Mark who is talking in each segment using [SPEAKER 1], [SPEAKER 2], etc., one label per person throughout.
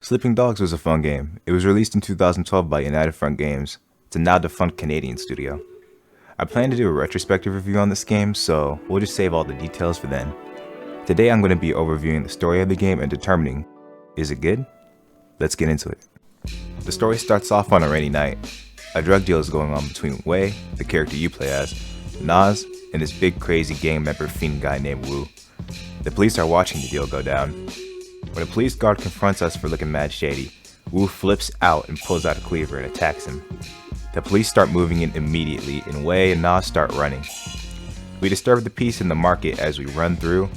[SPEAKER 1] Sleeping Dogs was a fun game. It was released in 2012 by United Front Games. It's a now defunct Canadian studio. I plan to do a retrospective review on this game, so we'll just save all the details for then. Today I'm going to be overviewing the story of the game and determining, is it good? Let's get into it. The story starts off on a rainy night. A drug deal is going on between Wei, the character you play as, Nas, and this big crazy gang member fiend guy named Wu. The police are watching the deal go down. When a police guard confronts us for looking mad shady, Wu flips out and pulls out a cleaver and attacks him. The police start moving in immediately, and Wei and Nas start running. We disturb the peace in the market as we run through,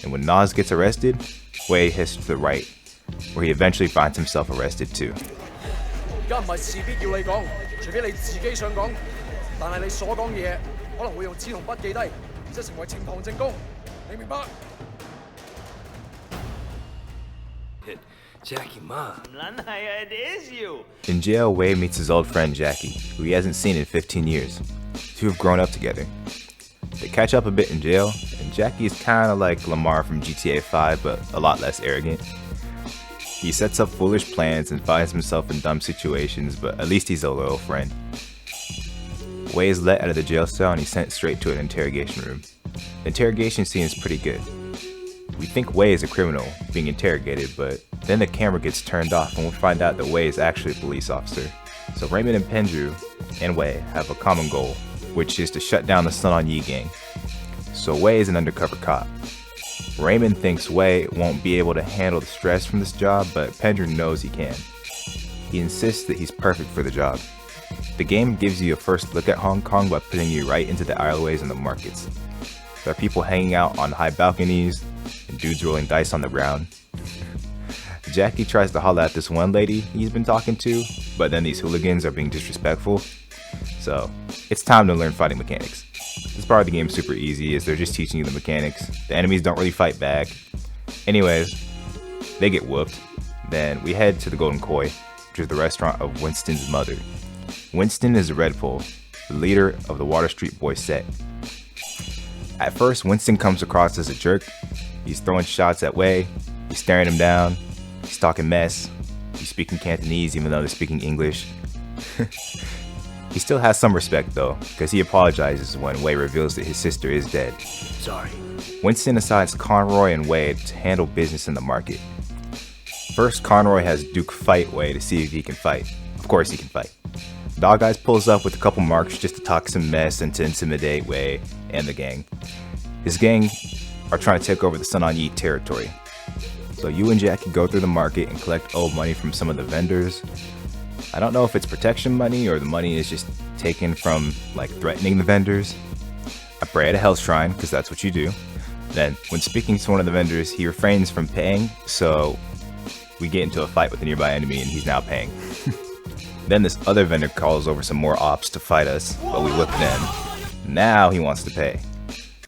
[SPEAKER 1] and when Nas gets arrested, Wei heads to the right, where he eventually finds himself arrested too.
[SPEAKER 2] 而家唔係事必要你講，除非你自己想講，但係你所講嘢可能會用紙同筆記低，即係成為呈堂證供，你明白？
[SPEAKER 3] Jackie, ma.
[SPEAKER 4] It is you.
[SPEAKER 1] In jail, Wei meets his old friend Jackie, who he hasn't seen in 15 years. The two have grown up together. They catch up a bit in jail, and Jackie is kinda like Lamar from GTA 5, but a lot less arrogant. He sets up foolish plans and finds himself in dumb situations, but at least he's a loyal friend. Wei is let out of the jail cell and he's sent straight to an interrogation room. The interrogation scene is pretty good. We think Wei is a criminal being interrogated, but then the camera gets turned off and we find out that Wei is actually a police officer. So Raymond and Pendrew and Wei have a common goal, which is to shut down the Sun On Yee gang. So Wei is an undercover cop. Raymond thinks Wei won't be able to handle the stress from this job, but Pendrew knows he can. He insists that he's perfect for the job. The game gives you a first look at Hong Kong by putting you right into the aisleways and the markets. There are people hanging out on high balconies, and dudes rolling dice on the ground. Jackie tries to holler at this one lady he's been talking to, but then these hooligans are being disrespectful. So, it's time to learn fighting mechanics. This part of the game is super easy as they're just teaching you the mechanics. The enemies don't really fight back. Anyways, they get whooped. Then we head to the Golden Koi, which is the restaurant of Winston's mother. Winston is a Red Bull, the leader of the Water Street Boys set. At first, Winston comes across as a jerk. He's throwing shots at Wei, he's staring him down, he's talking mess, he's speaking Cantonese even though they're speaking English. He still has some respect though, because he apologizes when Wei reveals that his sister is dead.
[SPEAKER 3] Sorry.
[SPEAKER 1] Winston assigns Conroy and Wei to handle business in the market. First, Conroy has Duke fight Wei to see if he can fight. Of course he can fight. Dog Eyes pulls up with a couple marks just to talk some mess and to intimidate Wei and the gang. His gang are trying to take over the Sun On Yee territory. So you and Jackie go through the market and collect old money from some of the vendors. I don't know if it's protection money or the money is just taken from like threatening the vendors. I pray at a health shrine because that's what you do. Then when speaking to one of the vendors, he refrains from paying, so we get into a fight with a nearby enemy and he's now paying. Then this other vendor calls over some more ops to fight us, but we whip them. Now he wants to pay.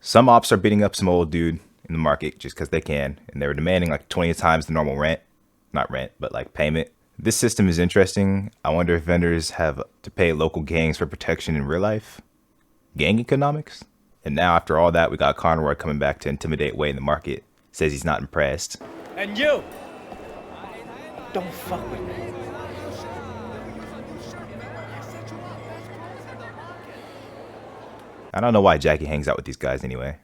[SPEAKER 1] Some ops are beating up some old dude in the market just because they can, and they're demanding like 20 times the normal rent. Not rent, but like payment. This system is interesting. I wonder if vendors have to pay local gangs for protection in real life. Gang economics? And now after all that, we got Conroy coming back to intimidate Wei in the market. Says he's not impressed.
[SPEAKER 4] And you! Don't fuck with me.
[SPEAKER 1] I don't know why Jackie hangs out with these guys anyway.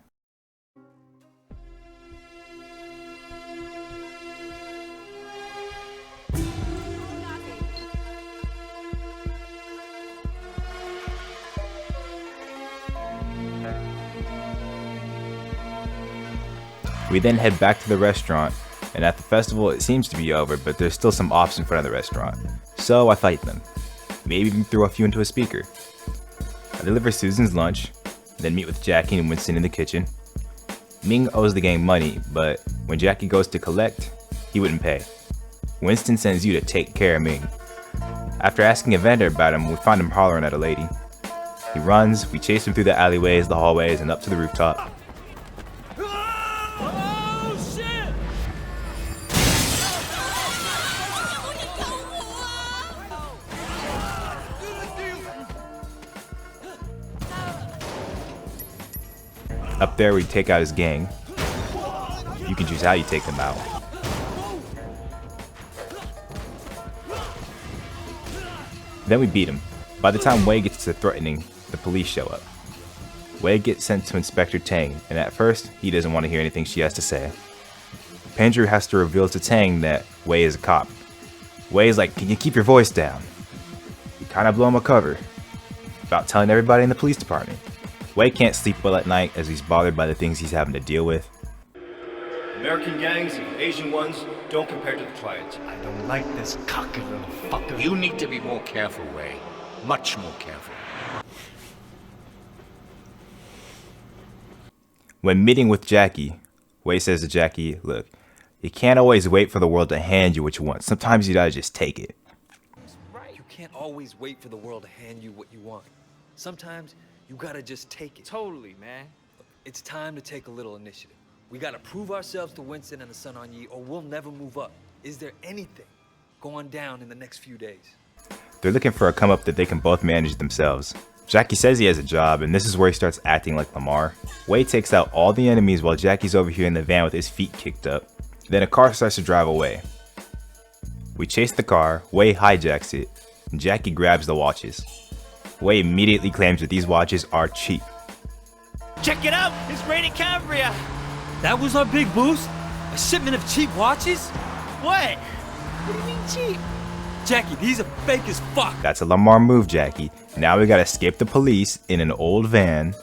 [SPEAKER 1] We then head back to the restaurant, and at the festival it seems to be over, but there's still some ops in front of the restaurant. So I fight them. Maybe even throw a few into a speaker. I deliver Susan's lunch, then meet with Jackie and Winston in the kitchen. Ming owes the gang money, but when Jackie goes to collect, he wouldn't pay. Winston sends you to take care of Ming. After asking a vendor about him, we find him hollering at a lady. He runs, we chase him through the alleyways, the hallways, and up to the rooftop. Up there, we take out his gang. You can choose how you take them out. Then we beat him. By the time Wei gets to threatening, the police show up. Wei gets sent to Inspector Tang, and at first, he doesn't want to hear anything she has to say. Pandrew has to reveal to Tang that Wei is a cop. Wei is like, "Can you keep your voice down?" You kinda blow him a cover about telling everybody in the police department. Wei can't sleep well at night as he's bothered by the things he's having to deal with.
[SPEAKER 3] American gangs and Asian ones don't compare to the triads.
[SPEAKER 4] I don't like this cocky little fucker.
[SPEAKER 5] You need to be more careful, Wei. Much more careful.
[SPEAKER 1] When meeting with Jackie, Wei says to Jackie, "Look, you can't always wait for the world to hand you what you want. Sometimes you gotta just take it."
[SPEAKER 6] You can't always wait for the world to hand you what you want. Sometimes you gotta just take it.
[SPEAKER 7] Totally, man.
[SPEAKER 6] It's time to take a little initiative. We gotta prove ourselves to Winston and the Sun On Yee, or we'll never move up. Is there anything going down in the next few days?
[SPEAKER 1] They're looking for a come up that they can both manage themselves. Jackie says he has a job, and this is where he starts acting like Lamar. Wei takes out all the enemies while Jackie's over here in the van with his feet kicked up. Then a car starts to drive away. We chase the car, Wei hijacks it, and Jackie grabs the watches. Wei immediately claims that these watches are cheap.
[SPEAKER 7] Check it out! It's raining Cambria!
[SPEAKER 6] That was our big boost? A shipment of cheap watches?
[SPEAKER 7] What? What do you mean cheap?
[SPEAKER 6] Jackie, these are fake as fuck.
[SPEAKER 1] That's a Lamar move, Jackie. Now we gotta escape the police in an old van.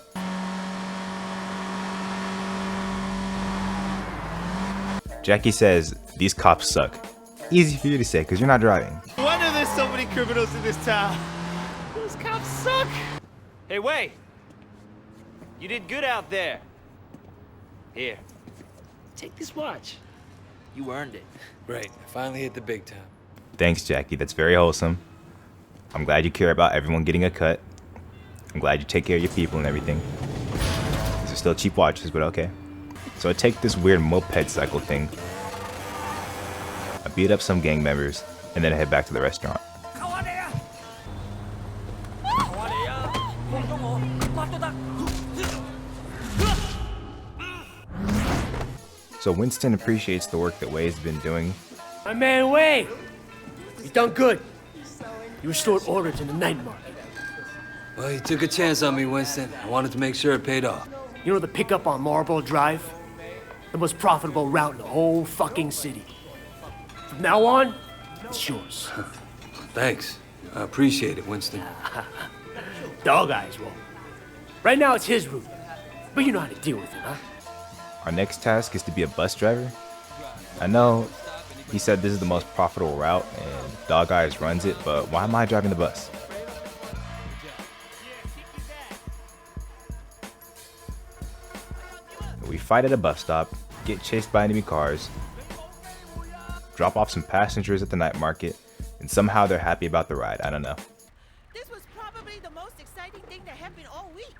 [SPEAKER 1] Jackie says, "These cops suck." Easy for you to say, because you're not driving.
[SPEAKER 7] No wonder there's so many criminals in this town. Those cops suck! Hey, Wei! You did good out there. Here, take this watch. You earned it.
[SPEAKER 6] Right, I finally hit the big time.
[SPEAKER 1] Thanks, Jackie. That's very wholesome. I'm glad you care about everyone getting a cut. I'm glad you take care of your people and everything. These are still cheap watches, but okay. So I take this weird moped cycle thing. I beat up some gang members, and then I head back to the restaurant. So Winston appreciates the work that Wei's been doing.
[SPEAKER 4] My man Wei, you done good. You restored order to the night market.
[SPEAKER 6] Well, you took a chance on me, Winston. I wanted to make sure it paid off.
[SPEAKER 4] You know the pickup on Marlboro Drive? The most profitable route in the whole fucking city. From now on, it's yours.
[SPEAKER 6] Thanks. I appreciate it, Winston.
[SPEAKER 4] Dog Eyes won't. Right now it's his route, but you know how to deal with it, huh?
[SPEAKER 1] Our next task is to be a bus driver. I know he said this is the most profitable route and Dog Eyes runs it, but why am I driving the bus? We fight at a bus stop, get chased by enemy cars, drop off some passengers at the night market, and somehow they're happy about the ride. I don't know.
[SPEAKER 8] This was probably the most exciting thing that happened all week.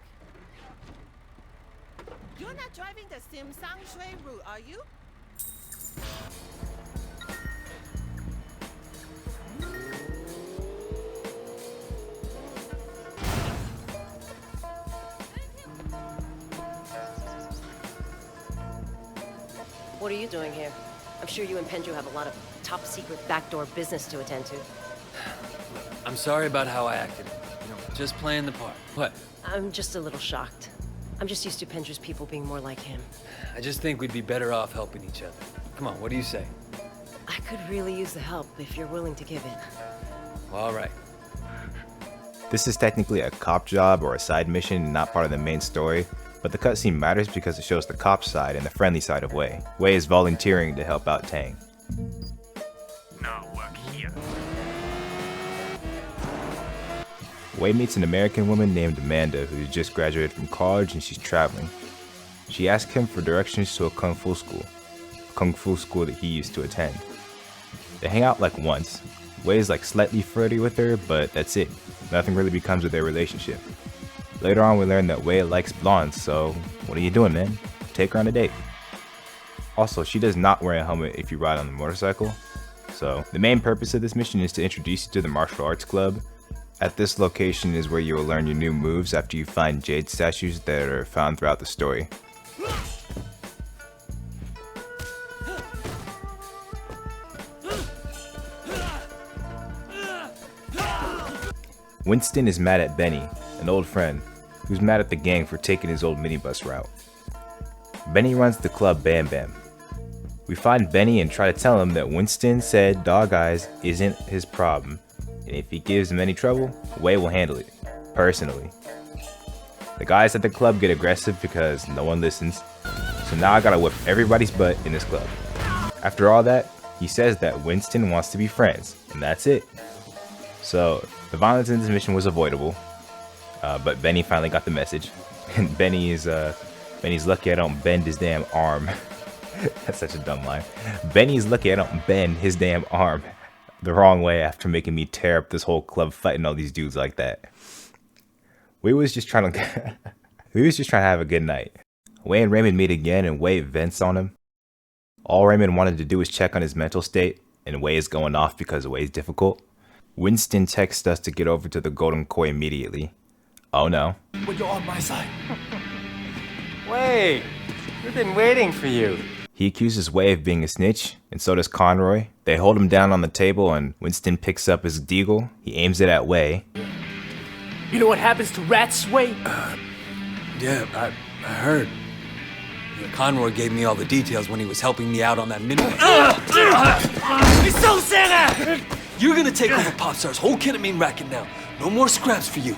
[SPEAKER 8] You're not driving the Sim Sang Shui route, are you?
[SPEAKER 9] What are you doing here? I'm sure you and Pendrew have a lot of top-secret backdoor business to attend to.
[SPEAKER 6] I'm sorry about how I acted. You know, just playing the part. What?
[SPEAKER 9] I'm just a little shocked. I'm just used to Pendrew's people being more like him.
[SPEAKER 6] I just think we'd be better off helping each other. Come on, what do you say?
[SPEAKER 9] I could really use the help if you're willing to give it.
[SPEAKER 6] Well, all right.
[SPEAKER 1] This is technically a cop job or a side mission, not part of the main story, but the cutscene matters because it shows the cop side and the friendly side of Wei. Wei is volunteering to help out Tang.
[SPEAKER 10] Now work here.
[SPEAKER 1] Wei meets an American woman named Amanda who just graduated from college and she's traveling. She asks him for directions to a kung fu school that he used to attend. They hang out like once. Wei is like slightly flirty with her, but that's it. Nothing really becomes of their relationship. Later on we learn that Wei likes blondes, so what are you doing, man? Take her on a date. Also, she does not wear a helmet if you ride on the motorcycle. So the main purpose of this mission is to introduce you to the martial arts club. At this location is where you will learn your new moves after you find jade statues that are found throughout the story. Winston is mad at Benny, an old friend, who's mad at the gang for taking his old minibus route. Benny runs the club Bam Bam. We find Benny and try to tell him that Winston said Dog Eyes isn't his problem, and if he gives him any trouble, Wei will handle it, personally. The guys at the club get aggressive because no one listens, so now I gotta whip everybody's butt in this club. After all that, he says that Winston wants to be friends, and that's it. So, the violence in this mission was avoidable, but Benny finally got the message, and Benny's lucky I don't bend his damn arm. That's such a dumb line. Benny's lucky I don't bend his damn arm the wrong way after making me tear up this whole club fighting all these dudes like that. We was just trying to have a good night. Wei and Raymond meet again and Wei vents on him. All Raymond wanted to do was check on his mental state, and Wei is going off because Wei's difficult. Winston texts us to get over to the Golden Koi immediately. Oh no.
[SPEAKER 4] When you're on my side.
[SPEAKER 1] Wei, we've been waiting for you. He accuses Wei of being a snitch, and so does Conroy. They hold him down on the table, and Winston picks up his deagle. He aims it at Wei.
[SPEAKER 4] You know what happens to rats, Wei?
[SPEAKER 6] Yeah, I heard. Yeah, Conroy gave me all the details when he was helping me out on that minute. You're gonna take over Popstar's whole ketamine racket now. No more scraps for you.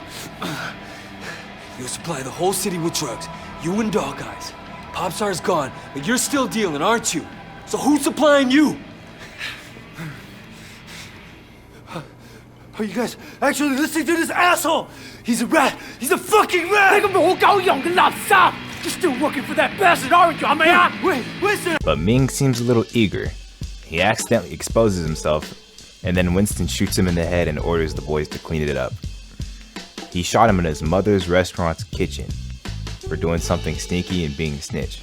[SPEAKER 6] You'll supply the whole city with drugs. You and Dog Eyes. Popstar's gone, but you're still dealing, aren't you? So who's supplying you?
[SPEAKER 4] Are you guys actually listening to this asshole? He's a rat! He's a fucking rat! You're still working for that bastard, aren't you? Wait,
[SPEAKER 1] But Ming seems a little eager. He accidentally exposes himself, and then Winston shoots him in the head and orders the boys to clean it up. He shot him in his mother's restaurant's kitchen for doing something sneaky and being a snitch.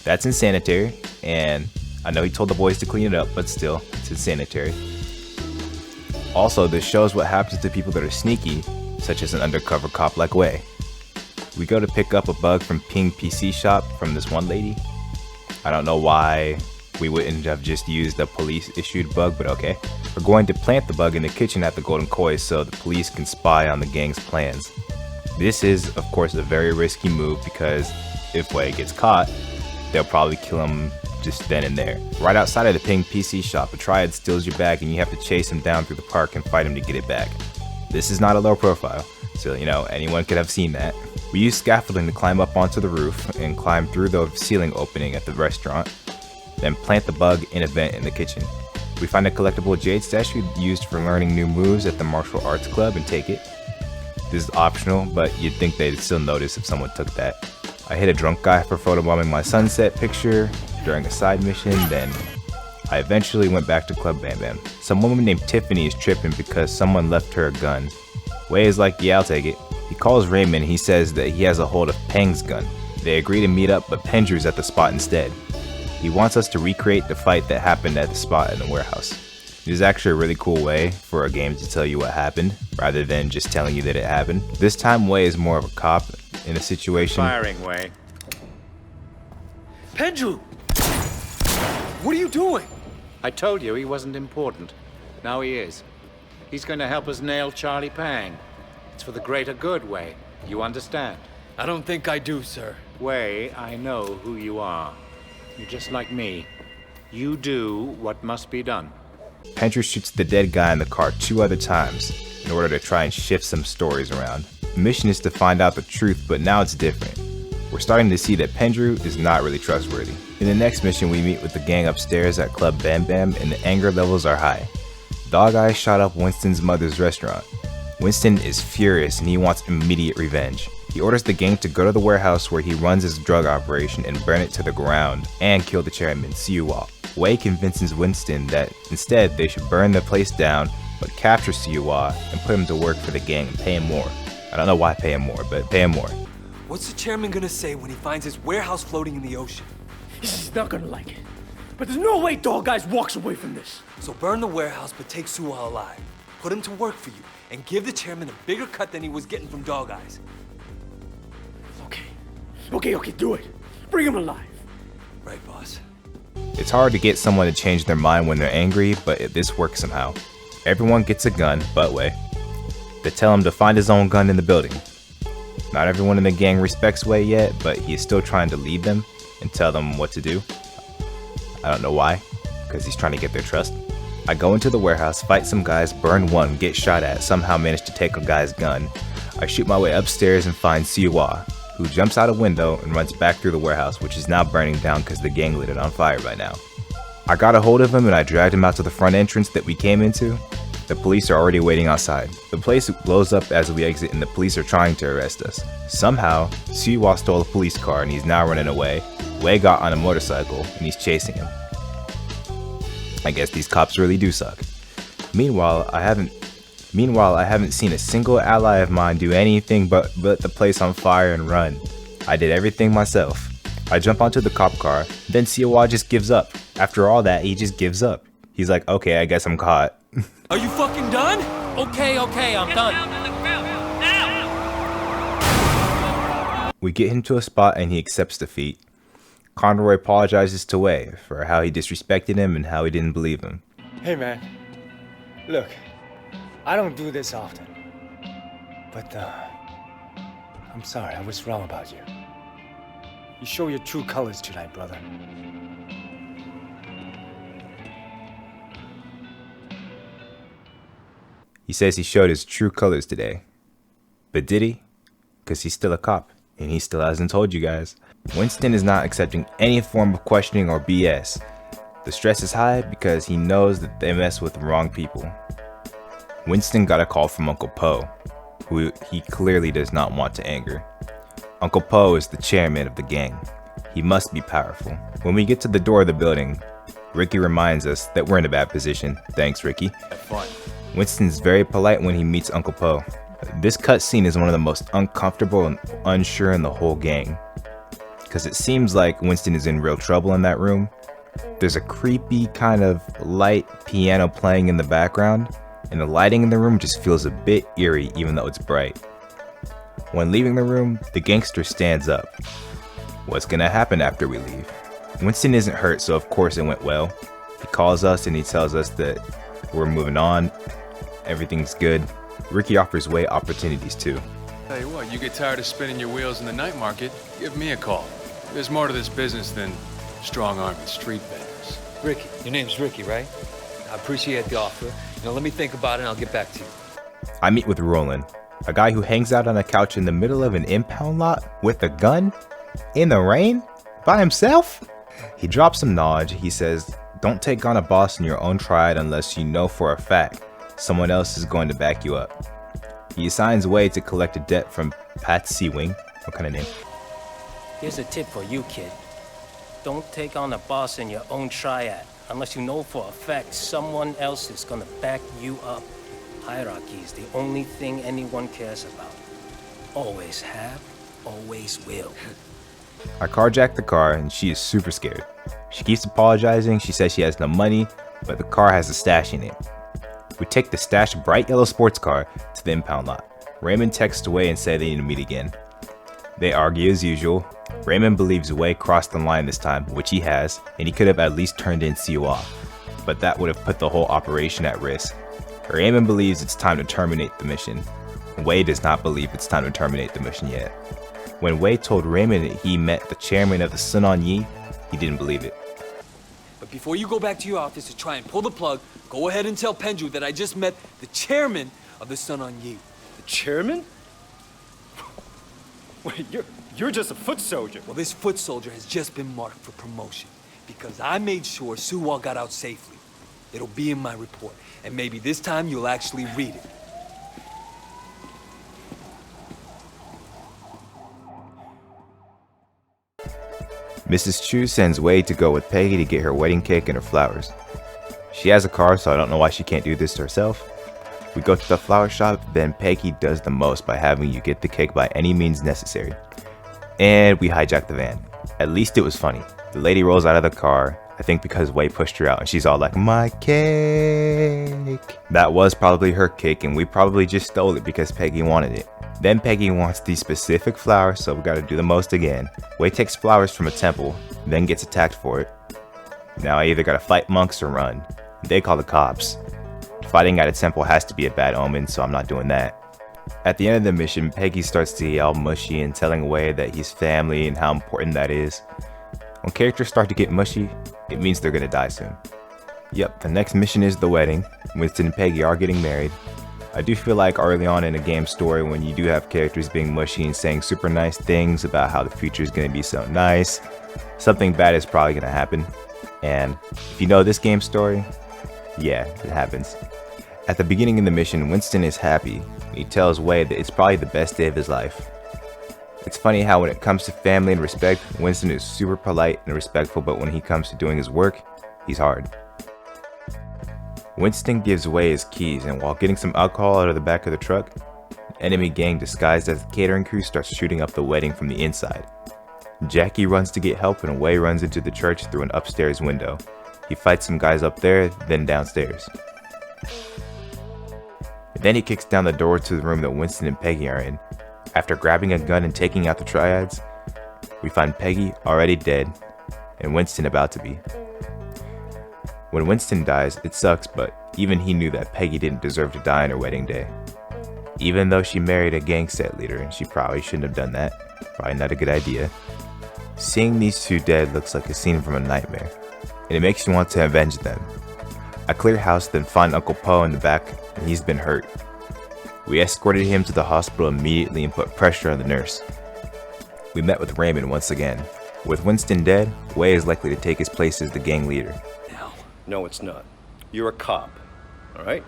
[SPEAKER 1] That's insanitary, and I know he told the boys to clean it up, but still, it's insanitary. Also, this shows what happens to people that are sneaky, such as an undercover cop like Wei. We go to pick up a bug from Ping PC Shop from this one lady. I don't know why we wouldn't have just used a police-issued bug, but okay. We're going to plant the bug in the kitchen at the Golden Koi so the police can spy on the gang's plans. This is, of course, a very risky move because if Wei gets caught, they'll probably kill him just then and there. Right outside of the Ping PC Shop, a triad steals your bag and you have to chase him down through the park and fight him to get it back. This is not a low profile, so anyone could have seen that. We use scaffolding to climb up onto the roof and climb through the ceiling opening at the restaurant, then plant the bug in a vent in the kitchen. We find a collectible jade statue used for learning new moves at the martial arts club and take it. This is optional, but you'd think they'd still notice if someone took that. I hit a drunk guy for photobombing my sunset picture during a side mission, then I eventually went back to Club Bam Bam. Some woman named Tiffany is tripping because someone left her a gun. Wei is like, yeah, I'll take it. He calls Raymond, he says that he has a hold of Peng's gun. They agree to meet up, but Pendrew's at the spot instead. He wants us to recreate the fight that happened at the spot in the warehouse. It is actually a really cool way for a game to tell you what happened, rather than just telling you that it happened. This time Wei is more of a cop in a situation.
[SPEAKER 5] Firing, Wei.
[SPEAKER 6] Pendrew! What are you doing?
[SPEAKER 5] I told you he wasn't important. Now he is. He's going to help us nail Charlie Pang. It's for the greater good, Wei. You understand?
[SPEAKER 6] I don't think I do, sir.
[SPEAKER 5] Wei, I know who you are. You're just like me. You do what must be done.
[SPEAKER 1] Pendrew shoots the dead guy in the car 2 other times in order to try and shift some stories around. The mission is to find out the truth, but now it's different. We're starting to see that Pendrew is not really trustworthy. In the next mission, we meet with the gang upstairs at Club Bam Bam, and the anger levels are high. Dog Eyes shot up Winston's mother's restaurant. Winston is furious and he wants immediate revenge. He orders the gang to go to the warehouse where he runs his drug operation and burn it to the ground and kill the chairman, Siuwa. Wei convinces Winston that instead they should burn the place down but capture Siuwa and put him to work for the gang and pay him more. I don't know why pay him more, but pay him more.
[SPEAKER 6] What's the chairman gonna say when he finds his warehouse floating in the ocean?
[SPEAKER 4] He's not gonna like it. But there's no way Dog Eyes walks away from this.
[SPEAKER 6] So burn the warehouse but take Siuwa alive. Put him to work for you and give the chairman a bigger cut than he was getting from Dog Eyes.
[SPEAKER 4] Okay, do it. Bring him alive.
[SPEAKER 6] Right, boss.
[SPEAKER 1] It's hard to get someone to change their mind when they're angry, but this works somehow. Everyone gets a gun but Wei. They tell him to find his own gun in the building. Not everyone in the gang respects Wei yet, but he is still trying to lead them and tell them what to do. I don't know why, because he's trying to get their trust. I go into the warehouse, fight some guys, burn one, get shot at, somehow manage to take a guy's gun. I shoot my way upstairs and find Siwa, who jumps out a window and runs back through the warehouse, which is now burning down because the gang lit it on fire by now. I got a hold of him and I dragged him out to the front entrance that we came into. The police are already waiting outside. The place blows up as we exit and the police are trying to arrest us. Somehow, Siwa stole a police car and he's now running away. Wei got on a motorcycle and he's chasing him. I guess these cops really do suck. Meanwhile, I haven't seen a single ally of mine do anything but lit the place on fire and run. I did everything myself. I jump onto the cop car, then Siwa just gives up. After all that, he just gives up. He's like, okay, I guess I'm caught.
[SPEAKER 6] Are you fucking done?
[SPEAKER 11] Okay, I'm done.
[SPEAKER 1] We get him to a spot and he accepts defeat. Conroy apologizes to Wei for how he disrespected him and how he didn't believe him.
[SPEAKER 12] Hey man, look, I don't do this often, but I'm sorry, I was wrong about you. You show your true colors tonight, brother.
[SPEAKER 1] He says he showed his true colors today. But did he? Because he's still a cop, and he still hasn't told you guys. Winston is not accepting any form of questioning or BS. The stress is high because he knows that they mess with the wrong people. Winston got a call from Uncle Po, who he clearly does not want to anger. Uncle Po is the chairman of the gang. He must be powerful. When we get to the door of the building, Ricky reminds us that we're in a bad position. Thanks, Ricky.
[SPEAKER 5] Have fun.
[SPEAKER 1] Winston's very polite when he meets Uncle Po. This cutscene is one of the most uncomfortable and unsure in the whole gang, because it seems like Winston is in real trouble in that room. There's a creepy kind of light piano playing in the background, and the lighting in the room just feels a bit eerie even though it's bright. When leaving the room, the gangster stands up. What's gonna happen after we leave? Winston isn't hurt, so of course it went well. He calls us and he tells us that we're moving on, everything's good. Ricky offers Wei opportunities too.
[SPEAKER 13] Tell you what, you get tired of spinning your wheels in the night market, give me a call. There's more to this business than strong-armed street vendors.
[SPEAKER 6] Ricky, your name's Ricky, right? I appreciate the offer. Let me think about it and I'll get back to you.
[SPEAKER 1] I meet with Roland, a guy who hangs out on a couch in the middle of an impound lot with a gun? In the rain? By himself? He drops some knowledge. He says, don't take on a boss in your own triad unless you know for a fact someone else is going to back you up. He assigns Wei to collect a debt from Pat Seawing. What kind of name?
[SPEAKER 11] Here's a tip for you, kid. Don't take on a boss in your own triad unless you know for a fact someone else is gonna back you up. Hierarchy is the only thing anyone cares about. Always have, always will.
[SPEAKER 1] I carjack the car and she is super scared. She keeps apologizing. She says she has no money, but the car has a stash in it. We take the stashed bright yellow sports car to the impound lot. Raymond texts Wei and says they need to meet again. They argue as usual. Raymond believes Wei crossed the line this time, which he has, and he could have at least turned in Siwa, but that would have put the whole operation at risk. Raymond believes it's time to terminate the mission. Wei does not believe it's time to terminate the mission yet. When Wei told Raymond that he met the chairman of the Sun On Yee, he didn't believe it.
[SPEAKER 6] But before you go back to your office to try and pull the plug, go ahead and tell Penju that I just met the chairman of the Sun On Yee.
[SPEAKER 12] The chairman? Wait, you're just a foot soldier.
[SPEAKER 6] Well, this foot soldier has just been marked for promotion because I made sure Suwa got out safely. It'll be in my report, and maybe this time you'll actually read it.
[SPEAKER 1] Mrs. Chu sends Wei to go with Peggy to get her wedding cake and her flowers. She has a car, so I don't know why she can't do this herself. We go to the flower shop, then Peggy does the most by having you get the cake by any means necessary. And we hijack the van. At least it was funny. The lady rolls out of the car, I think because Wei pushed her out, and she's all like, my cake. That was probably her cake, and we probably just stole it because Peggy wanted it. Then Peggy wants these specific flowers, so we gotta do the most again. Wei takes flowers from a temple, then gets attacked for it. Now I either gotta fight monks or run. They call the cops. Fighting at a temple has to be a bad omen, so I'm not doing that. At the end of the mission, Peggy starts to get all mushy and telling Wei that he's family and how important that is. When characters start to get mushy, it means they're gonna die soon. Yep, the next mission is the wedding. Winston and Peggy are getting married. I do feel like early on in a game story, when you do have characters being mushy and saying super nice things about how the future is gonna be so nice, something bad is probably gonna happen. And if you know this game story, yeah, it happens. At the beginning of the mission, Winston is happy. He tells Wei that it's probably the best day of his life. It's funny how when it comes to family and respect, Winston is super polite and respectful, but when he comes to doing his work, he's hard. Winston gives Wei his keys, and while getting some alcohol out of the back of the truck, an enemy gang disguised as the catering crew starts shooting up the wedding from the inside. Jackie runs to get help, and Wei runs into the church through an upstairs window. He fights some guys up there, then downstairs. Then he kicks down the door to the room that Winston and Peggy are in. After grabbing a gun and taking out the triads, we find Peggy already dead and Winston about to be. When Winston dies, it sucks, but even he knew that Peggy didn't deserve to die on her wedding day. Even though she married a gang set leader and she probably shouldn't have done that, probably not a good idea. Seeing these two dead looks like a scene from a nightmare, and it makes you want to avenge them. I clear house, then find Uncle Po in the back, and he's been hurt. We escorted him to the hospital immediately and put pressure on the nurse. We met with Raymond once again. With Winston dead, Wei is likely to take his place as the gang leader.
[SPEAKER 3] No, it's not. You're a cop, all right?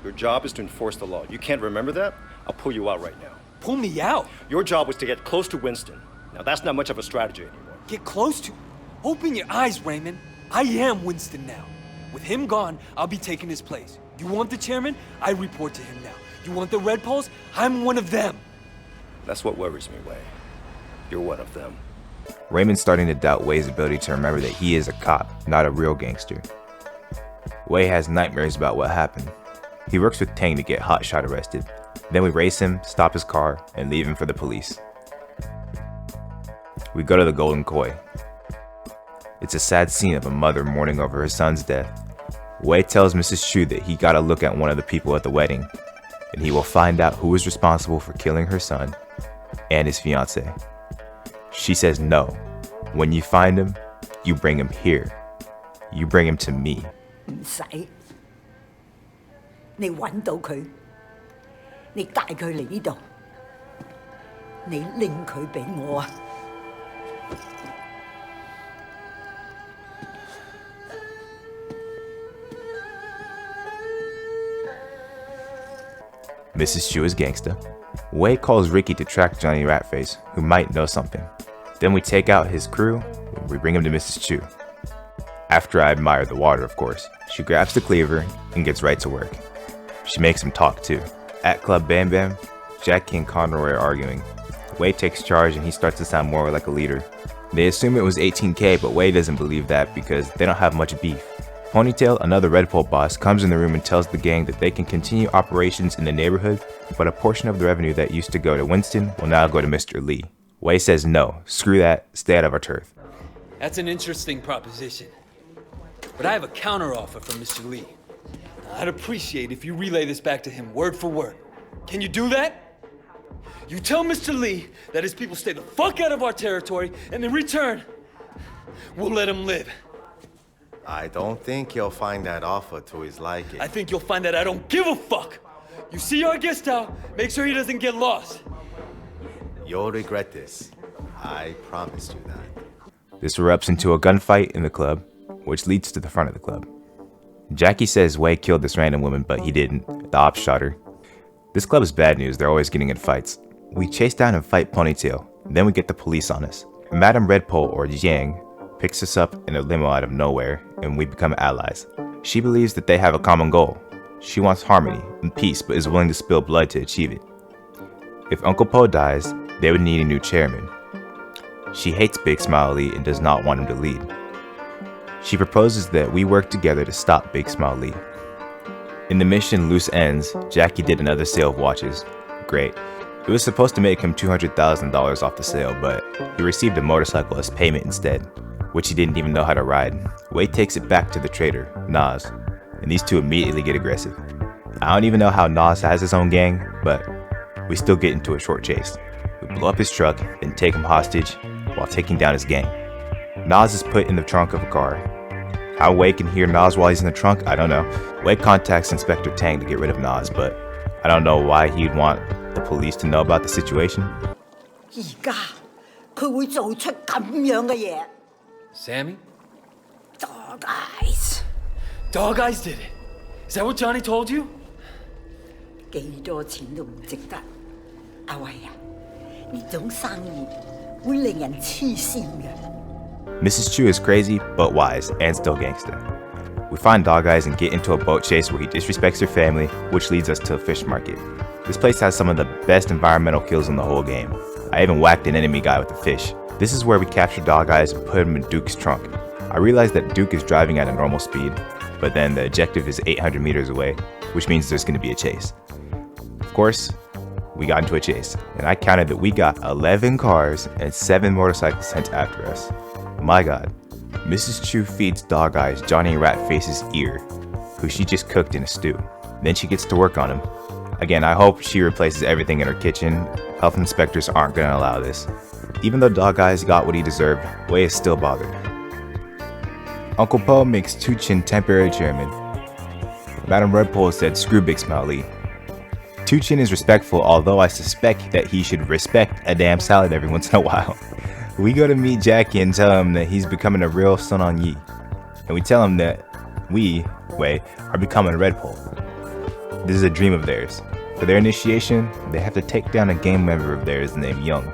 [SPEAKER 3] Your job is to enforce the law. You can't remember that? I'll pull you out right now.
[SPEAKER 6] Pull me out?
[SPEAKER 3] Your job was to get close to Winston. Now, that's not much of a strategy anymore.
[SPEAKER 6] Get close to? Open your eyes, Raymond. I am Winston now. With him gone, I'll be taking his place. You want the chairman? I report to him now. You want the Red Poles? I'm one of them.
[SPEAKER 3] That's what worries me, Wei. You're one of them.
[SPEAKER 1] Raymond's starting to doubt Wei's ability to remember that he is a cop, not a real gangster. Wei has nightmares about what happened. He works with Tang to get Hotshot arrested. Then we race him, stop his car, and leave him for the police. We go to the Golden Koi. It's a sad scene of a mother mourning over her son's death. Wei tells Mrs. Chu that he got a look at one of the people at the wedding, and he will find out who is responsible for killing her son and his fiancée. She says no. When you find him, you bring him here. You bring him to me.
[SPEAKER 14] 唔使，你揾到佢，你帶佢嚟呢度，你拎佢俾我啊！
[SPEAKER 1] Mrs. Chu is gangsta. Wei calls Ricky to track Johnny Ratface, who might know something. Then we take out his crew, and we bring him to Mrs. Chu. After I admire the water, of course, she grabs the cleaver and gets right to work. She makes him talk too. At Club Bam Bam, Jackie and Conroy are arguing. Wei takes charge and he starts to sound more like a leader. They assume it was 18K, but Wei doesn't believe that because they don't have much beef. Ponytail, another Red Pole boss, comes in the room and tells the gang that they can continue operations in the neighborhood, but a portion of the revenue that used to go to Winston will now go to Mr. Lee. Wei says no, screw that, stay out of our turf.
[SPEAKER 6] That's an interesting proposition. But I have a counteroffer from Mr. Lee. I'd appreciate if you relay this back to him word for word. Can you do that? You tell Mr. Lee that his people stay the fuck out of our territory, and in return, we'll let him live.
[SPEAKER 15] I don't think he'll find that offer to his liking.
[SPEAKER 6] I think you'll find that I don't give a fuck. You see our guest out, make sure he doesn't get lost.
[SPEAKER 15] You'll regret this. I promised you that.
[SPEAKER 1] This erupts into a gunfight in the club, which leads to the front of the club. Jackie says Wei killed this random woman, but he didn't. The ops shot her. This club is bad news, they're always getting in fights. We chase down and fight Ponytail, then we get the police on us. Madame Red Pole, or Jiang, picks us up in a limo out of nowhere, and we become allies. She believes that they have a common goal. She wants harmony and peace, but is willing to spill blood to achieve it. If Uncle Po dies, they would need a new chairman. She hates Big Smile Lee and does not want him to lead. She proposes that we work together to stop Big Smile Lee. In the mission Loose Ends, Jackie did another sale of watches. Great. It was supposed to make him $200,000 off the sale, but he received a motorcycle as payment instead, which he didn't even know how to ride. Wei takes it back to the trader, Nas, and these two immediately get aggressive. I don't even know how Nas has his own gang, but we still get into a short chase. We blow up his truck, then take him hostage while taking down his gang. Nas is put in the trunk of a car. How Wei can hear Nas while he's in the trunk, I don't know. Wei contacts Inspector Tang to get rid of Nas, but I don't know why he'd want the police to know about the situation.
[SPEAKER 14] 而家佢會做出咁樣嘅嘢。
[SPEAKER 6] Sammy?
[SPEAKER 14] Dog eyes.
[SPEAKER 6] Dog Eyes did it. Is that what Johnny told you?
[SPEAKER 14] 幾多錢都唔值得。阿威啊，呢種生意會令人黐線嘅。
[SPEAKER 1] Mrs. Chu is crazy, but wise, and still gangster. We find Dog Eyes and get into a boat chase where he disrespects her family, which leads us to a fish market. This place has some of the best environmental kills in the whole game. I even whacked an enemy guy with a fish. This is where we capture Dog Eyes and put him in Duke's trunk. I realize that Duke is driving at a normal speed, but then the objective is 800 meters away, which means there's going to be a chase. Of course, we got into a chase, and I counted that we got 11 cars and 7 motorcycles sent after us. My god. Mrs. Chu feeds Dog Eyes Johnny Ratface's ear, who she just cooked in a stew. Then she gets to work on him. Again, I hope she replaces everything in her kitchen. Health inspectors aren't going to allow this. Even though Dog Eyes got what he deserved, Wei is still bothered. Uncle Po makes Tu Chin temporary chairman. Madam Redpole said screw Big Smile Lee. Tu Chin is respectful, although I suspect that he should respect a damn salad every once in a while. We go to meet Jackie and tell him that he's becoming a real Sun On Yi. And we tell him that we, Wei, are becoming a Redpole. This is a dream of theirs. For their initiation, they have to take down a gang member of theirs named Young.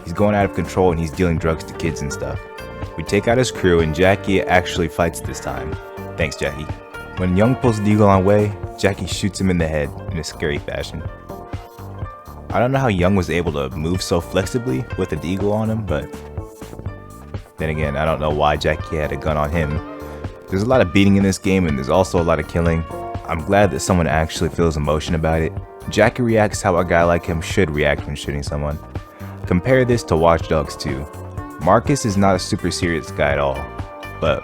[SPEAKER 1] He's going out of control and he's dealing drugs to kids and stuff. We take out his crew and Jackie actually fights this time. Thanks, Jackie. When Young pulls the eagle on Wei, Jackie shoots him in the head in a scary fashion. I don't know how Young was able to move so flexibly with a deagle on him, but then again, I don't know why Jackie had a gun on him. There's a lot of beating in this game and there's also a lot of killing. I'm glad that someone actually feels emotion about it. Jackie reacts how a guy like him should react when shooting someone. Compare this to Watch Dogs 2. Marcus is not a super serious guy at all, but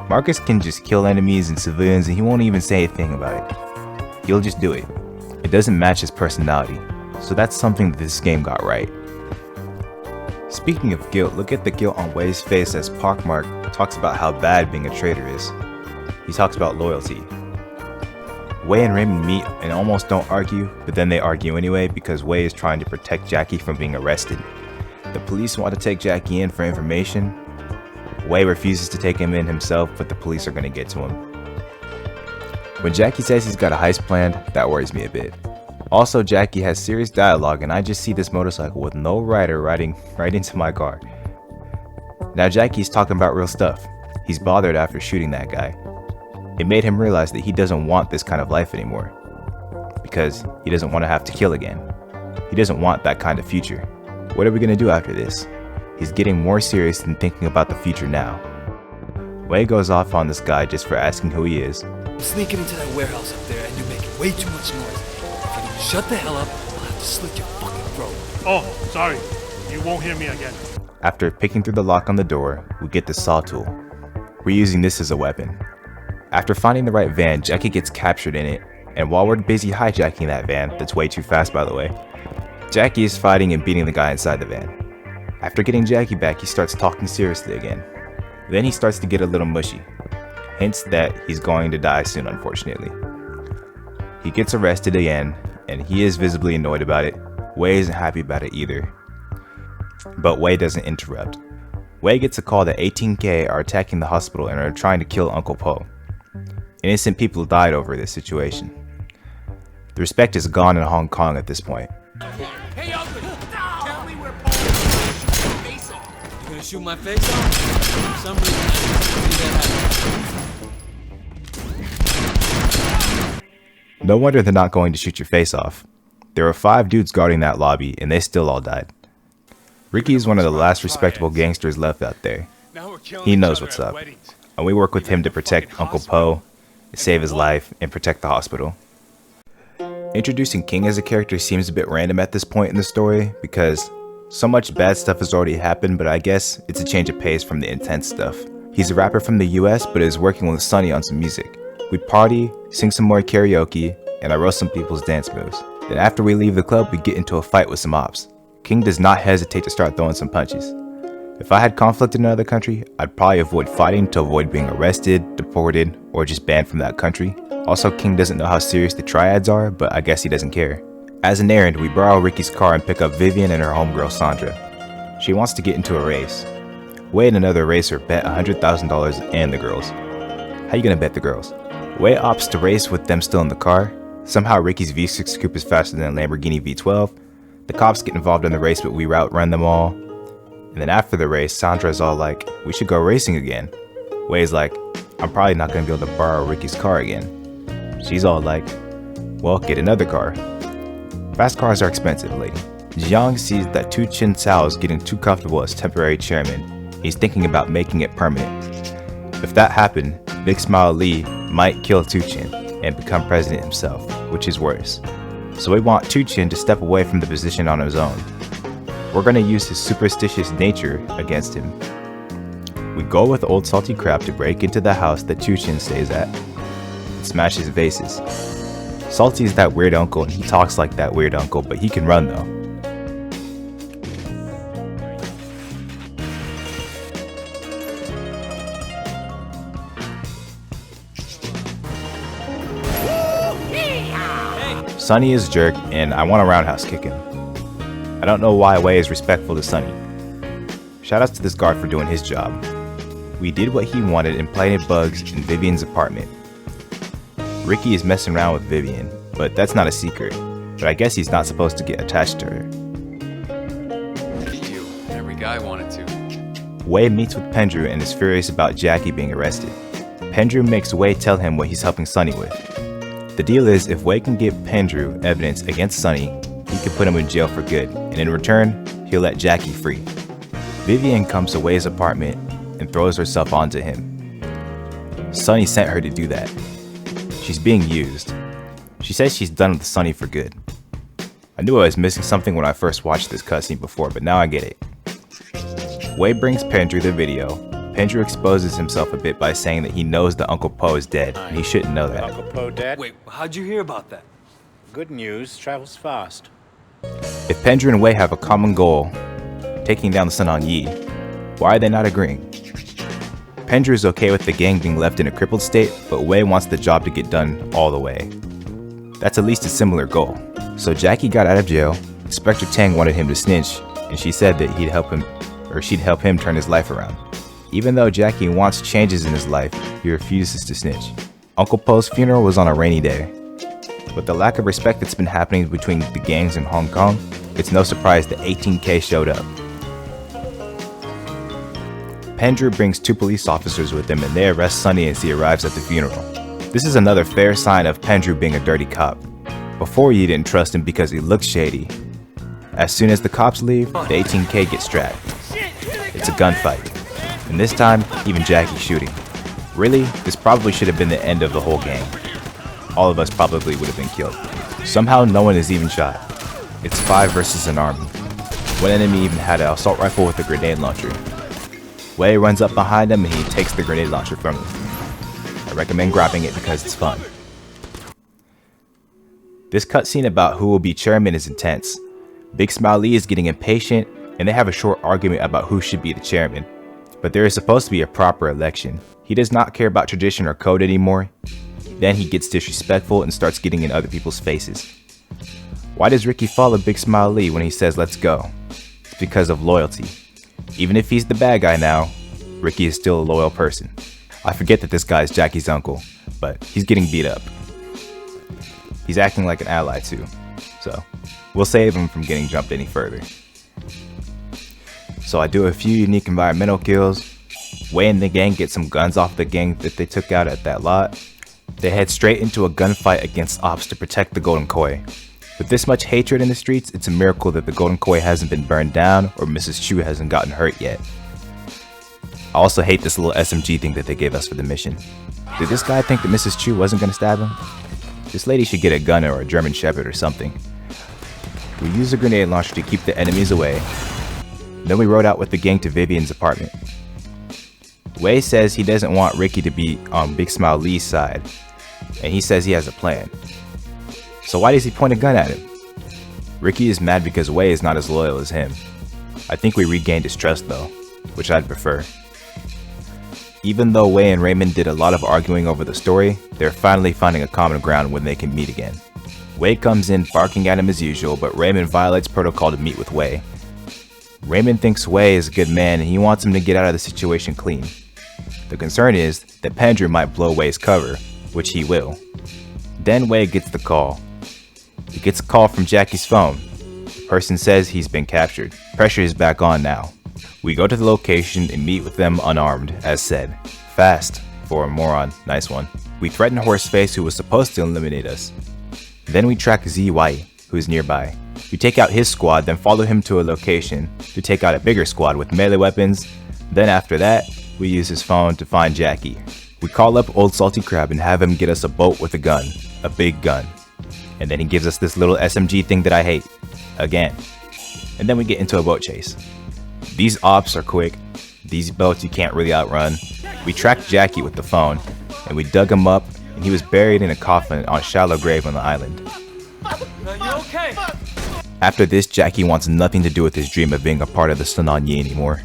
[SPEAKER 1] Marcus can just kill enemies and civilians and he won't even say anything about it. He'll just do it. It doesn't match his personality, so that's something that this game got right. Speaking of guilt, look at the guilt on Wei's face as Pockmark talks about how bad being a traitor is. He talks about loyalty. Wei and Raymond meet and almost don't argue, but then they argue anyway because Wei is trying to protect Jackie from being arrested. The police want to take Jackie in for information. Wei refuses to take him in himself, but the police are going to get to him. When Jackie says he's got a heist planned, that worries me a bit. Also, Jackie has serious dialogue and I just see this motorcycle with no rider riding right into my car. Now Jackie's talking about real stuff. He's bothered after shooting that guy. It made him realize that he doesn't want this kind of life anymore. Because he doesn't want to have to kill again. He doesn't want that kind of future. What are we going to do after this? He's getting more serious than thinking about the future now. Wei goes off on this guy just for asking who he is.
[SPEAKER 6] I'm sneaking into that warehouse up there and you're making way too much noise. If you don't shut the hell up, I'll have to slit your fucking throat.
[SPEAKER 10] Oh, sorry. You won't hear me again.
[SPEAKER 1] After picking through the lock on the door, we get the saw tool. We're using this as a weapon. After finding the right van, Jackie gets captured in it, and while we're busy hijacking that van, that's way too fast by the way, Jackie is fighting and beating the guy inside the van. After getting Jackie back, he starts talking seriously again. Then he starts to get a little mushy, hints that he's going to die soon unfortunately. He gets arrested again, and he is visibly annoyed about it. Wei isn't happy about it either. But Wei doesn't interrupt. Wei gets a call that 18K are attacking the hospital and are trying to kill Uncle Po. Innocent people died over this situation. The respect is gone in Hong Kong at this point.
[SPEAKER 6] Hey, ugly! Tell me where Paul is. Shoot my face off. You gonna shoot my face off? For some reason, I didn't see that happen.
[SPEAKER 1] No wonder they're not going to shoot your face off. There were 5 dudes guarding that lobby, and they still all died. Ricky is one of the last respectable gangsters left out there. He knows what's up, and we work with him to protect Uncle Po, save his life, and protect the hospital. Introducing King as a character seems a bit random at this point in the story, because so much bad stuff has already happened, but I guess it's a change of pace from the intense stuff. He's a rapper from the US, but is working with Sonny on some music. We party, sing some more karaoke, and I roast some people's dance moves. Then after we leave the club, we get into a fight with some ops. King does not hesitate to start throwing some punches. If I had conflict in another country, I'd probably avoid fighting to avoid being arrested, deported, or just banned from that country. Also, King doesn't know how serious the triads are, but I guess he doesn't care. As an errand, we borrow Ricky's car and pick up Vivian and her homegirl Sandra. She wants to get into a race. Wei and another racer bet $100,000 and the girls. How you gonna bet the girls? Wei opts to race with them still in the car. Somehow Ricky's V6 coupe is faster than a Lamborghini V12. The cops get involved in the race, but we outrun them all. And then after the race, Sandra's all like, we should go racing again. Wei's like, I'm probably not gonna be able to borrow Ricky's car again. She's all like, well, get another car. Fast cars are expensive, lady. Jiang sees that Tu Chin Cao is getting too comfortable as temporary chairman. He's thinking about making it permanent. If that happened, Big Smile Lee might kill Tu Chin and become president himself, which is worse. So we want Tu Chin to step away from the position on his own. We're gonna use his superstitious nature against him. We go with Old Salty Crab to break into the house that Tu Chin stays at and smash his vases. Salty is that weird uncle and he talks like that weird uncle, but he can run though. Sunny is a jerk and I want to roundhouse kick him. I don't know why Wei is respectful to Sunny. Shoutouts to this guard for doing his job. We did what he wanted and planted bugs in Vivian's apartment. Ricky is messing around with Vivian, but that's not a secret. But I guess he's not supposed to get attached to her.
[SPEAKER 13] You. Every guy wanted to.
[SPEAKER 1] Wei meets with Pendrew and is furious about Jackie being arrested. Pendrew makes Wei tell him what he's helping Sunny with. The deal is, if Wei can give Pendrew evidence against Sunny, he can put him in jail for good, and in return, he'll let Jackie free. Vivian comes to Wei's apartment and throws herself onto him. Sunny sent her to do that. She's being used. She says she's done with Sunny for good. I knew I was missing something when I first watched this cutscene before, but now I get it. Wei brings Pendrew the video. Pendrew exposes himself a bit by saying that he knows that Uncle Po is dead, and he shouldn't know that.
[SPEAKER 5] Uncle Po dead?
[SPEAKER 6] Wait, how'd you hear about that?
[SPEAKER 5] Good news travels fast.
[SPEAKER 1] If Pendrew and Wei have a common goal, taking down the Sun On Yee, why are they not agreeing? Pendrew is okay with the gang being left in a crippled state, but Wei wants the job to get done all the way. That's at least a similar goal. So Jackie got out of jail, Inspector Tang wanted him to snitch, and she said that she'd help him turn his life around. Even though Jackie wants changes in his life, he refuses to snitch. Uncle Po's funeral was on a rainy day. With the lack of respect that's been happening between the gangs in Hong Kong, it's no surprise that 18K showed up. Pendrew brings 2 police officers with him and they arrest Sunny as he arrives at the funeral. This is another fair sign of Pendrew being a dirty cop. Before you didn't trust him because he looked shady. As soon as the cops leave, the 18K gets strapped. It's a gunfight. And this time, even Jackie's shooting. Really, this probably should have been the end of the whole gang. All of us probably would have been killed. Somehow no one is even shot. It's 5 versus an army. One enemy even had an assault rifle with a grenade launcher. Wei runs up behind him and he takes the grenade launcher from him. I recommend grabbing it because it's fun. This cutscene about who will be chairman is intense. Big Smile Lee is getting impatient and they have a short argument about who should be the chairman. But there is supposed to be a proper election. He does not care about tradition or code anymore. Then he gets disrespectful and starts getting in other people's faces. Why does Ricky follow Big Smile Lee when he says let's go? It's because of loyalty. Even if he's the bad guy now, Ricky is still a loyal person. I forget that this guy is Jackie's uncle, but he's getting beat up. He's acting like an ally too, so we'll save him from getting jumped any further. So I do a few unique environmental kills. Wei and the gang get some guns off the gang that they took out at that lot. They head straight into a gunfight against ops to protect the Golden Koi. With this much hatred in the streets, it's a miracle that the Golden Koi hasn't been burned down or Mrs. Chu hasn't gotten hurt yet. I also hate this little SMG thing that they gave us for the mission. Did this guy think that Mrs. Chu wasn't going to stab him? This lady should get a gun or a German Shepherd or something. We use a grenade launcher to keep the enemies away. Then we rode out with the gang to Vivian's apartment. Wei says he doesn't want Ricky to be on Big Smile Lee's side, and he says he has a plan. So why does he point a gun at him? Ricky is mad because Wei is not as loyal as him. I think we regained his trust though, which I'd prefer. Even though Wei and Raymond did a lot of arguing over the story, they're finally finding a common ground when they can meet again. Wei comes in barking at him as usual, but Raymond violates protocol to meet with Wei. Raymond thinks Wei is a good man and he wants him to get out of the situation clean. The concern is that Pendrew might blow Wei's cover, which he will. Then Wei gets the call. He gets a call from Jackie's phone. The person says he's been captured. Pressure is back on now. We go to the location and meet with them unarmed, as said. Fast, for a moron, nice one. We threaten Horseface, who was supposed to eliminate us. Then we track ZY, who is nearby. We take out his squad, then follow him to a location to take out a bigger squad with melee weapons. Then after that, we use his phone to find Jackie. We call up Old Salty Crab and have him get us a boat with a gun, a big gun. And then he gives us this little SMG thing that I hate, again. And then we get into a boat chase. These ops are quick, these boats you can't really outrun. We tracked Jackie with the phone, and we dug him up, and he was buried in a coffin on a shallow grave on the island.
[SPEAKER 6] You okay?
[SPEAKER 1] After this, Jackie wants nothing to do with his dream of being a part of the Sunan Yi anymore.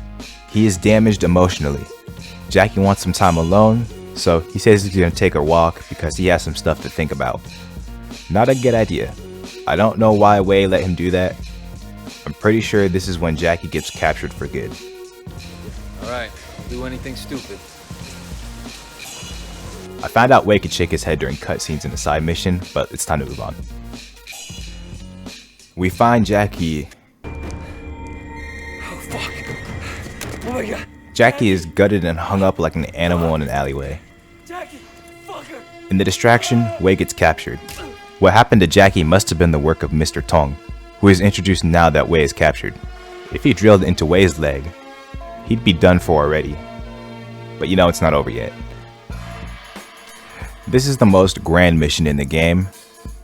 [SPEAKER 1] He is damaged emotionally. Jackie wants some time alone, so he says he's gonna take a walk because he has some stuff to think about. Not a good idea. I don't know why Wei let him do that. I'm pretty sure this is when Jackie gets captured for good.
[SPEAKER 13] Alright, don't do anything stupid.
[SPEAKER 1] I found out Wei could shake his head during cutscenes in the side mission, but it's time to move on. We find Jackie.
[SPEAKER 6] Oh, fuck. Oh my god.
[SPEAKER 1] Jackie is gutted and hung up like an animal in an alleyway.
[SPEAKER 6] Jackie, fucker.
[SPEAKER 1] In the distraction, Wei gets captured. What happened to Jackie must have been the work of Mr. Tong, who is introduced now that Wei is captured. If he drilled into Wei's leg, he'd be done for already. But you know it's not over yet. This is the most grand mission in the game,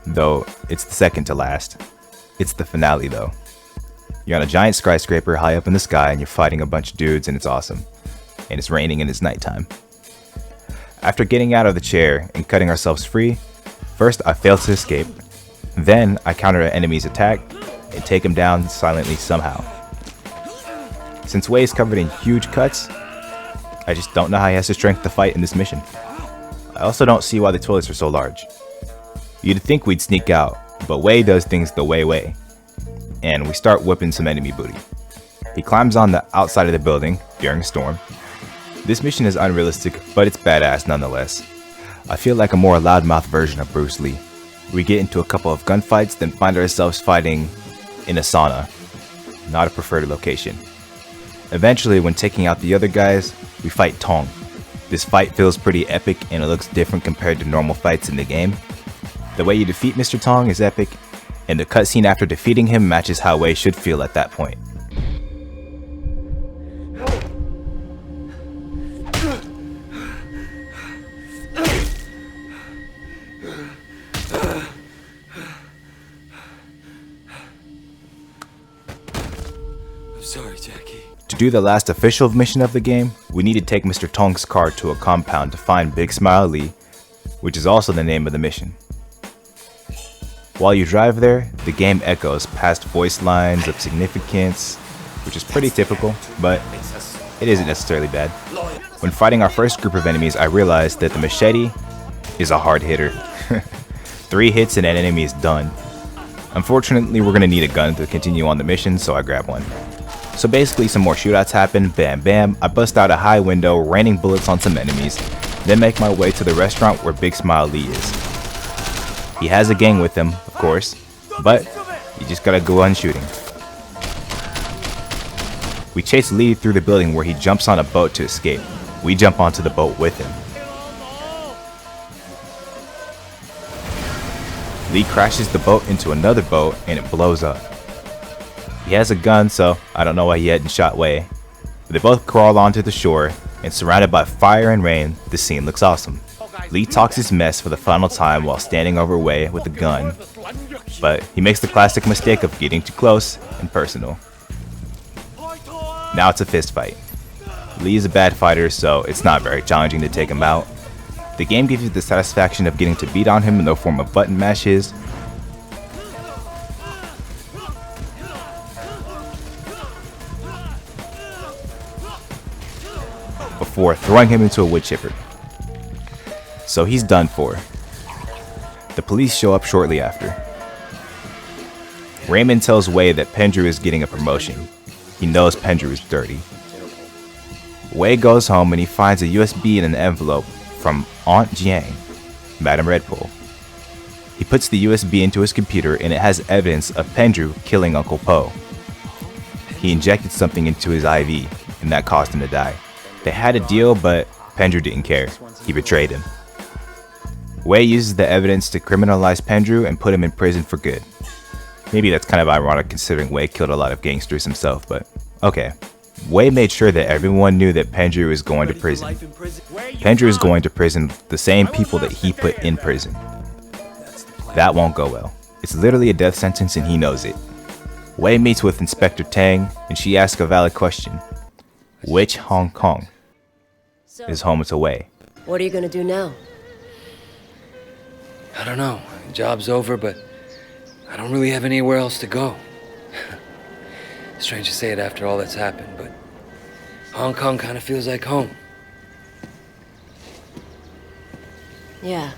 [SPEAKER 1] though it's the second to last. It's the finale though. You're on a giant skyscraper high up in the sky and you're fighting a bunch of dudes and it's awesome. And it's raining and it's nighttime. After getting out of the chair and cutting ourselves free, first I fail to escape. Then I counter an enemy's attack and take him down silently somehow. Since Wei is covered in huge cuts, I just don't know how he has the strength to fight in this mission. I also don't see why the toilets are so large. You'd think we'd sneak out, but Wei does things the way. And we start whipping some enemy booty. He climbs on the outside of the building during a storm. This mission is unrealistic, but it's badass nonetheless. I feel like a more loudmouth version of Bruce Lee. We get into a couple of gunfights, then find ourselves fighting in a sauna. Not a preferred location. Eventually, when taking out the other guys, we fight Tong. This fight feels pretty epic and it looks different compared to normal fights in the game. The way you defeat Mr. Tong is epic, and the cutscene after defeating him matches how Wei should feel at that point.
[SPEAKER 6] I'm sorry, Jackie.
[SPEAKER 1] To do the last official mission of the game, we need to take Mr. Tong's car to a compound to find Big Smile Lee, which is also the name of the mission. While you drive there, the game echoes past voice lines of significance, which is pretty typical, but it isn't necessarily bad. When fighting our first group of enemies, I realized that the machete is a hard hitter. 3 hits and an enemy is done. Unfortunately, we're gonna need a gun to continue on the mission, so I grab one. So basically some more shootouts happen, bam bam, I bust out a high window, raining bullets on some enemies, then make my way to the restaurant where Big Smile Lee is. He has a gang with him, of course, but you just gotta go on shooting. We chase Lee through the building where he jumps on a boat to escape. We jump onto the boat with him. Lee crashes the boat into another boat and it blows up. He has a gun, so I don't know why he hadn't shot Wei. They both crawl onto the shore, and surrounded by fire and rain, the scene looks awesome. Lee talks his mess for the final time while standing over Wei with a gun, but he makes the classic mistake of getting too close and personal. Now it's a fist fight. Lee is a bad fighter, so it's not very challenging to take him out. The game gives you the satisfaction of getting to beat on him in the form of button mashes. before throwing him into a wood chipper. So he's done for. The police show up shortly after. Raymond tells Wei that Pendrew is getting a promotion. He knows Pendrew is dirty. Wei goes home and he finds a USB in an envelope from Aunt Jiang, Madame Redpool. He puts the USB into his computer and it has evidence of Pendrew killing Uncle Po. He injected something into his IV and that caused him to die. They had a deal, but Pendrew didn't care. He betrayed him. Wei uses the evidence to criminalize Pendrew and put him in prison for good. Maybe that's kind of ironic considering Wei killed a lot of gangsters himself, but okay. Wei made sure that everyone knew that Pendrew is going to prison. Pendrew is going to prison the same people that he put in prison. That won't go well. It's literally a death sentence and he knows it. Wei meets with Inspector Tang and she asks a valid question. Which Hong Kong is home to Wei?
[SPEAKER 9] What are you gonna do now?
[SPEAKER 6] I don't know. Job's over, but I don't really have anywhere else to go. Strange to say it after all that's happened, but Hong Kong kind of feels like home.
[SPEAKER 9] Yeah.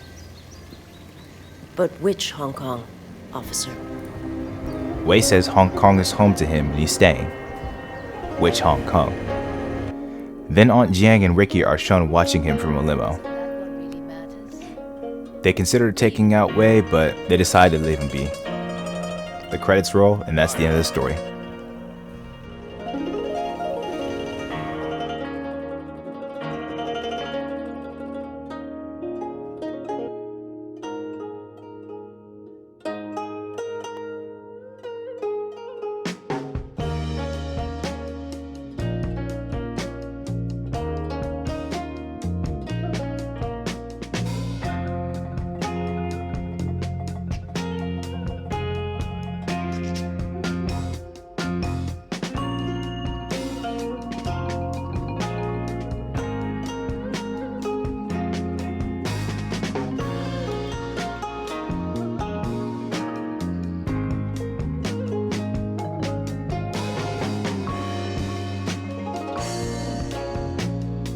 [SPEAKER 9] But which Hong Kong, officer?
[SPEAKER 1] Wei says Hong Kong is home to him and he's staying. Which Hong Kong? Then Aunt Jiang and Ricky are shown watching him from a limo. They considered taking out Wei, but they decided to leave him be. The credits roll, and that's the end of the story.